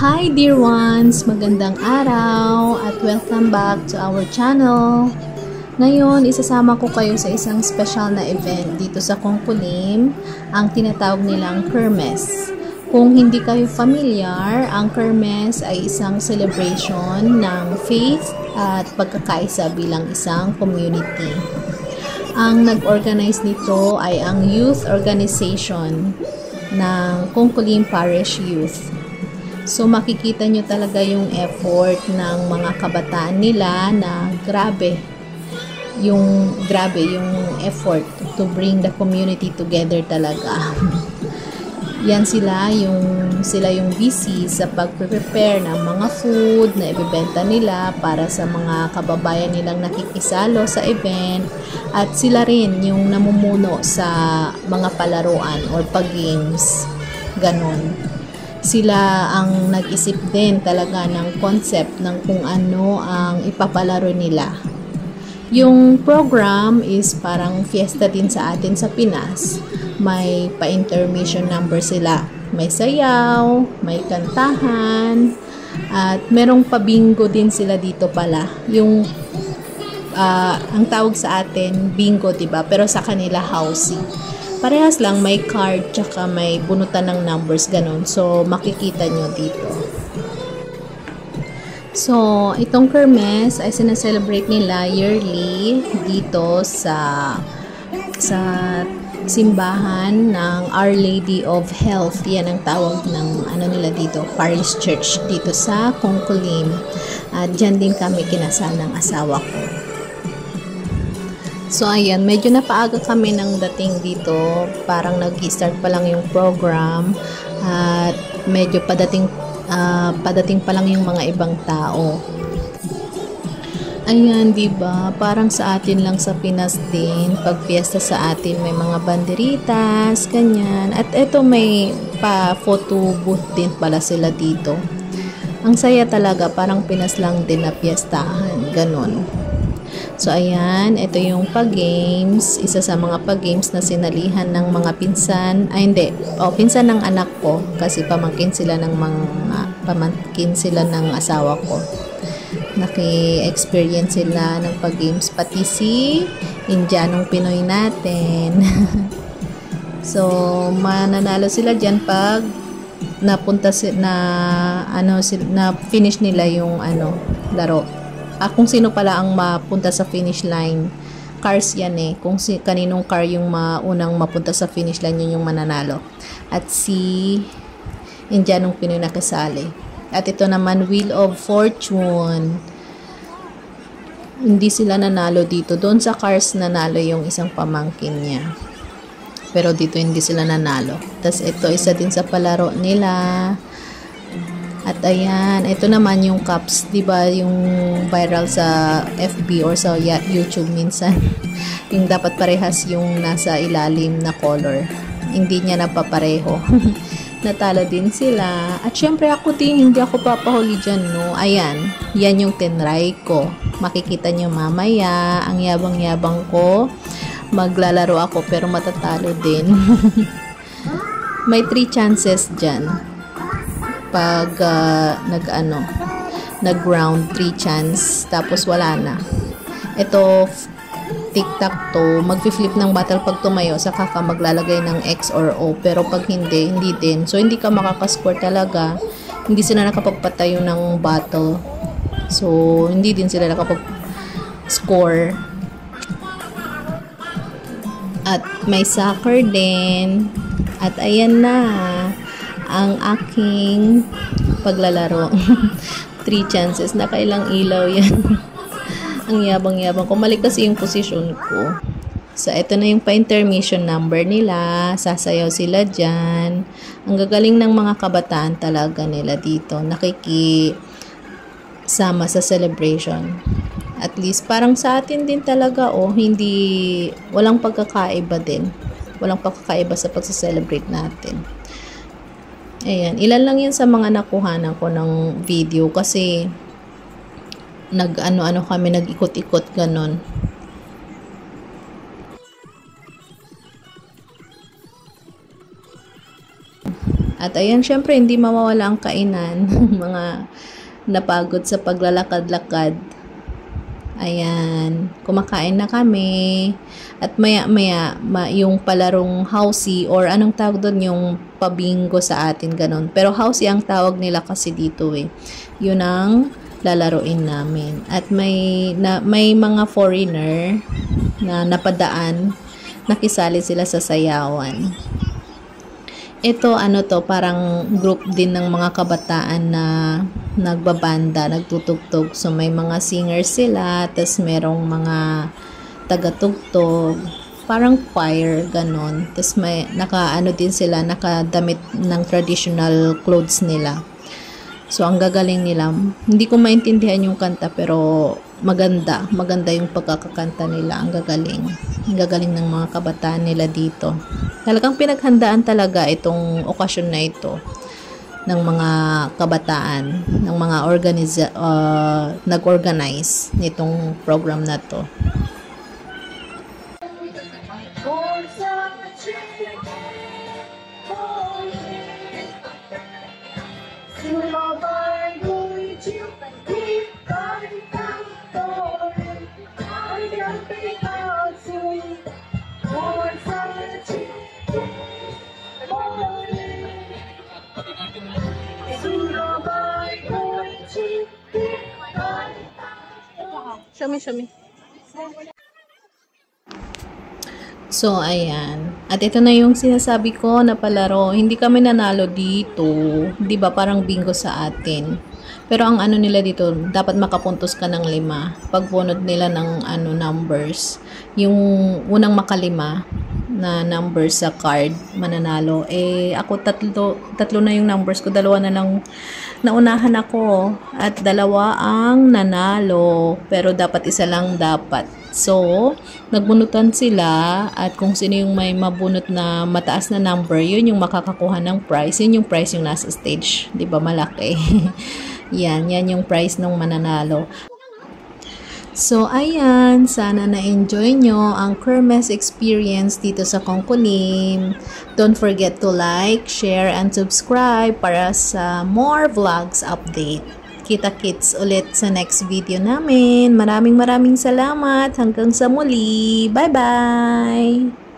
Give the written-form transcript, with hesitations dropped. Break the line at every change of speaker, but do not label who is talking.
Hi dear ones! Magandang araw at welcome back to our channel. Ngayon, isasama ko kayo sa isang special na event dito sa Kongkulim, ang tinatawag nilang Kermes. Kung hindi kayo familiar, ang Kermes ay isang celebration ng faith at pagkakaisa bilang isang community. Ang nag-organize nito ay ang youth organization ng Kongkulim Parish Youth. So makikita nyo talaga yung effort ng mga kabataan nila na grabe yung effort to bring the community together talaga. Yan sila yung busy sa pag-prepare ng mga food na ibebenta nila para sa mga kababayan nilang nakikisalo sa event, at sila rin yung namumuno sa mga palaruan or pag-games. Ganon. Sila ang nag-isip din talaga ng concept ng kung ano ang ipapalaro nila. Yung program is parang fiesta din sa atin sa Pinas. May pa-intermission number sila. May sayaw, may kantahan, at merong pa-bingo din sila dito pala. Yung ang tawag sa atin bingo, diba? Pero sa kanila housing. Parehas lang, may card tsaka may bunutan ng numbers, ganun. So makikita nyo dito. So, itong Kermes ay sinaselebrate nila yearly dito sa simbahan ng Our Lady of Health. Yan ang tawag ng nila dito, Parish Church dito sa Kongkulim. At dyan din kami kinasal ng asawa ko. So, ayan, medyo napaaga kami ng dating dito. Parang nag-start pa lang yung program at medyo padating pa lang yung mga ibang tao. Ayan, diba? Parang sa atin lang sa Pinas din, pag fiesta sa atin may mga banderitas, kanyan. At eto may pa-photo booth din pala sila dito. Ang saya talaga, parang Pinas lang din na fiestahan, ganon. So, ayan, ito yung pag-games. Isa sa mga pag-games na sinalihan ng mga pinsan. Ay, hindi. Pinsan ng anak ko. Kasi pamangkin sila ng asawa ko. Naki-experience sila ng pag-games. Pati si Indianong Pinoy natin. So, mananalo sila dyan pag finish nila yung laro. Kung sino pala ang mapunta sa finish line. Cars yan eh. Kung kaninong car yung unang mapunta sa finish line, yun yung mananalo. At si Indianong Pinoy nakasali. At ito naman, Wheel of Fortune. Hindi sila nanalo dito. Doon sa cars nanalo yung isang pamangkin niya. Pero dito hindi sila nanalo. Tapos ito, isa din sa palaro nila. At ayan, ito naman yung cups, 'di ba, yung viral sa FB or sa YouTube minsan. Yung dapat parehas yung nasa ilalim na color. Hindi niya napapareho. Natalo din sila. At syempre ako din, hindi ako papahuli dyan, no. Ayan, yan yung tinry ko. Makikita nyo mamaya, ang yabang-yabang ko. Maglalaro ako pero matatalo din. May 3 chances dyan. Pag nag-round 3 chance, tapos wala na. Ito, tic-tac-toe, mag-flip ng battle pag tumayo, saka ka maglalagay ng X or O. Pero pag hindi din. So, hindi ka makakascore talaga. Hindi sila nakapagpatayo ng battle. So, hindi din sila nakapag-score. At may soccer din. At ayan na ang aking paglalaro. 3 chances. Nakailang ilaw yan. Ang yabang-yabang ko. Mali kasi yung position ko. So, ito na yung pa-intermission number nila. Sasayaw sila dyan. Ang gagaling ng mga kabataan talaga nila dito. Nakikisama sa celebration. At least, parang sa atin din talaga, walang pagkakaiba din. Walang pagkakaiba sa pagsa-celebrate natin. Ayan, ilan lang yan sa mga nakuhanan ko ng video kasi kami, nag-ikot-ikot ganon. At ayan, syempre, hindi mawawala ang kainan. Mga napagod sa paglalakad-lakad. Ayan, kumakain na kami. At maya-maya, yung palarong housey or anong tawag doon, yung pabingo sa atin, ganun. Pero housey ang tawag nila kasi dito eh. Yun ang lalaruin namin. At may mga foreigner na napadaan, nakisali sila sa sayawan. Ito, ano to, parang group din ng mga kabataan na nagbabanda, nagtutugtog. So, may mga singers sila, tas merong mga tagatugtog, parang choir, ganon. Tas may, naka-ano din sila, nakadamit ng traditional clothes nila. So, ang gagaling nila. Hindi ko maintindihan yung kanta, pero maganda. Maganda yung pagkakakanta nila. Ang gagaling. Ang gagaling ng mga kabataan nila dito. Talagang pinaghandaan talaga itong okasyon na ito ng mga kabataan, ng mga nag-organize nitong program na to. Show me. So, ayan. At ito na yung sinasabi ko na palaro. Hindi kami nanalo dito. Di ba parang bingo sa atin. Pero ang ano nila dito, dapat makapuntos ka ng 5. Pagbunod nila ng numbers. Yung unang makalima na numbers sa card, mananalo. Eh, ako tatlo na yung numbers ko. 2 na lang naunahan ako. At 2 ang nanalo. Pero dapat 1 lang dapat. So, nagbunutan sila at kung sino yung may mabunot na mataas na number, yun yung makakakuha ng prize. Yun yung prize yung nasa stage. Di ba malaki? yan yung prize ng mananalo. So, ayan, sana na-enjoy nyo ang Kermes experience dito sa Kongkulim. Don't forget to like, share, and subscribe para sa more vlogs update. Kita-kits ulit sa next video namin. Maraming salamat. Hanggang sa muli. Bye-bye!